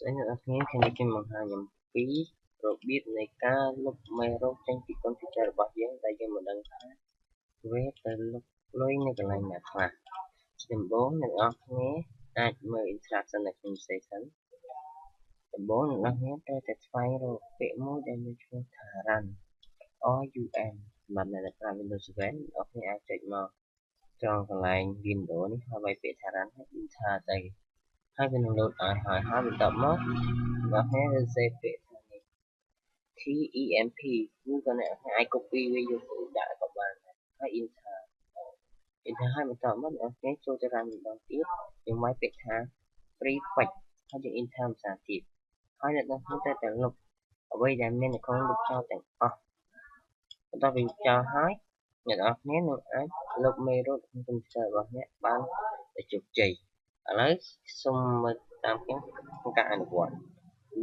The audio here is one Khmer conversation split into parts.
Sẽ là nghe thì nó trên màn hình nhầm phí rồi biết này ca lúc mày rốt trên cái computer bảo dưỡng tại vì mình đang với từ lúc lối như cái này nhặt mà chấm 4 này ở nghe ai mời instruction là cùng xây sẵn chấm 4 này nó nghe tới test file rồi vẽ mối đem đi cho thả run OUM mà này là Windows 7 ở cái ai chạy mà cho cái này Windows này họ phải vẽ thả run hết thả tay hai bên load hỏi hai bên tập mất và hết dây vẽ TEMP như cái này ai copy video của đã các bạn hay Inter hai mình chọn mất nữa cái cho ra mình đầu tiếp dùng máy biệt ha prefix hay dùng Inter sản tiếp hai là nó không tới lục ở bây giờ mình không được cho tặng chúng ta bị cho hai nhận ở nhé nữa ấy lục mê rồi không chờ vào nhé ban để chụp chỉ ở lấy xung một tam cái không cả được quả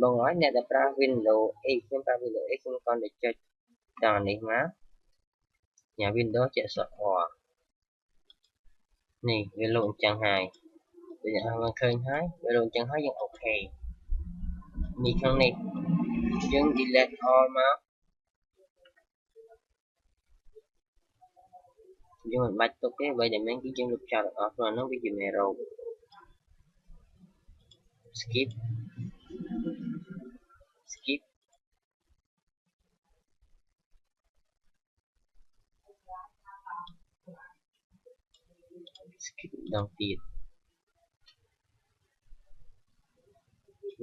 bằng nói này là pra Windows X pra Windows X con để cho tròn này má nhà Windows chạy sợ hòa này về lộn chẳng hài bây giờ hàng khơi hái về lộn chẳng háiยัง ok นี่ข้างในយើង delete all មកយើងមិនបាច់ទុកទេបើតែមានគឺយើងលុបចោលទាំងអស់ព្រោះហ្នឹងវាជាមេរោគ skip skip skip ដងទៀត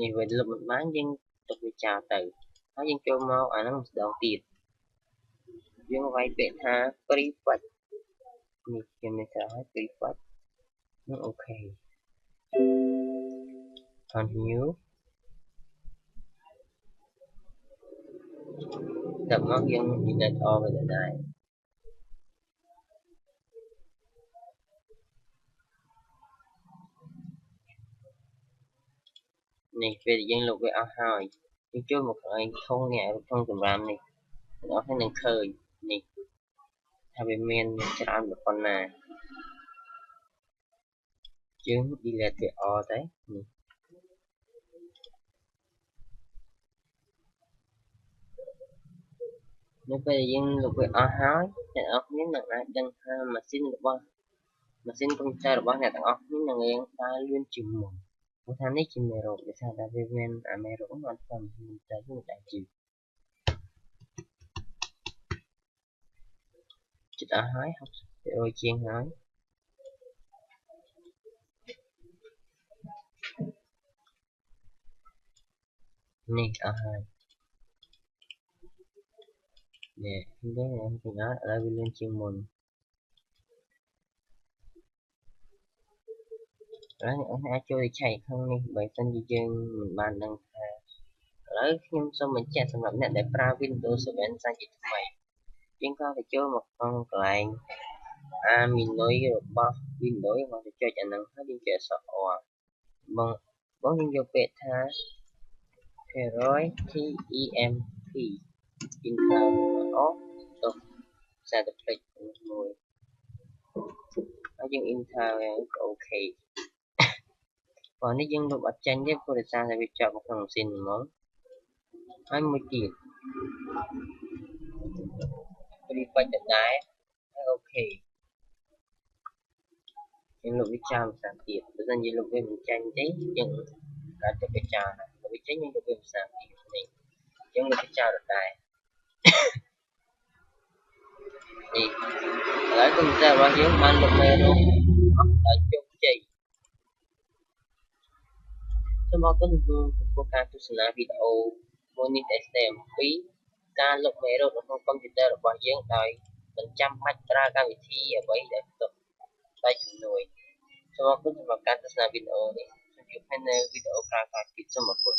នេះវាលុបមិនបានយើងទុកវាចោលទៅហើយយើងចូលមកអាហ្នឹងម្ដងទៀតយើងវាយពាក្យថា prefix នេះខ្ញុំមានស្រាប់ហើយ prefix ហ្នឹងអូខេ continue ដល់មកយើង delete all វាដែរនេះពេលយើងលុបវាអស់ហើយយើងចូលមកកន្លែងធុងនេះធុងសម្រាប់នេះអ្នកនរនឹងឃើញនេះថាវាមានច្រើនប៉ុណ្ណាយើង delete វាអស់ទៅនេះនៅពេលយើងលុបវាអស់ហើយអ្នកនរគ្នានឹងអាចដឹងថាម៉ាស៊ីនរបស់ម៉ាស៊ីនកុំព្យូទ័ររបស់អ្នកទាំងអស់គ្នានឹងរៀងដើរលឿនជាងមុនព្រោះថានេះជាមេរោគដែលថាតែវាមានអាមេរោគហ្នឹងអត់សមតែយើងតែជឿចិត្តអស់ហើយ 60% ជាងហើយនេះអស់ហើយនេះនេះខ្ញុំណាឥឡូវវាលឿនជាងមុនហើយអ្នកអាចចូលឆែកខាងនេះបើសិនជាយើងមិនបានដឹងថាឥឡូវខ្ញុំសូមបញ្ជាក់សម្រាប់អ្នកដែលប្រើ Windows 7 សាជាថ្មីយើងក៏ទៅចូលមកក្នុងកន្លែង Aminoi របស់ Windows មកទៅចុចអាហ្នឹងហើយយើងចុចអក្សរ O បងយើងយកពាក្យថា TEMP Intel off ទៅសារទៅផ្លេចមួយហើយយើង Intel ក៏អូខេបងនេះយើងលុបអត់ចេញទេព្រោះដោយសារតែវាជាប់នៅក្នុងម៉ាស៊ីនហ្មងហើយមួយទៀត prefix ដែរហើយអូខេយើងលុបវាចោលភាសាទៀតបើមិនយើងលុបវាមិនចេញទេយើងអាចទៅវាចោលហើយលុបវាចេញយើងលុបវាភាសាទៀតនេះយើងលុបវាចោលដែរនេះឥឡូវកុំព្យូទ័ររបស់យើងបានលុបមេរោគអស់ដោយជោគជ័យសូមអរគុណចំពោះការទស្សនាវីដេអូមួយនេះដែលស្ដីអំពីការលុបមេរោគនៅក្នុងកុំព្យូទ័ររបស់យើងដោយមិនចាំបាច់ប្រើកម្មវិធីអ្វីដែលផ្ទុកតែជំនួយសូមអរគុណសម្រាប់ការទស្សនាវីដេអូនេះជួបគ្នានៅវីដេអូក្រោយៗទៀតសូមអរគុណ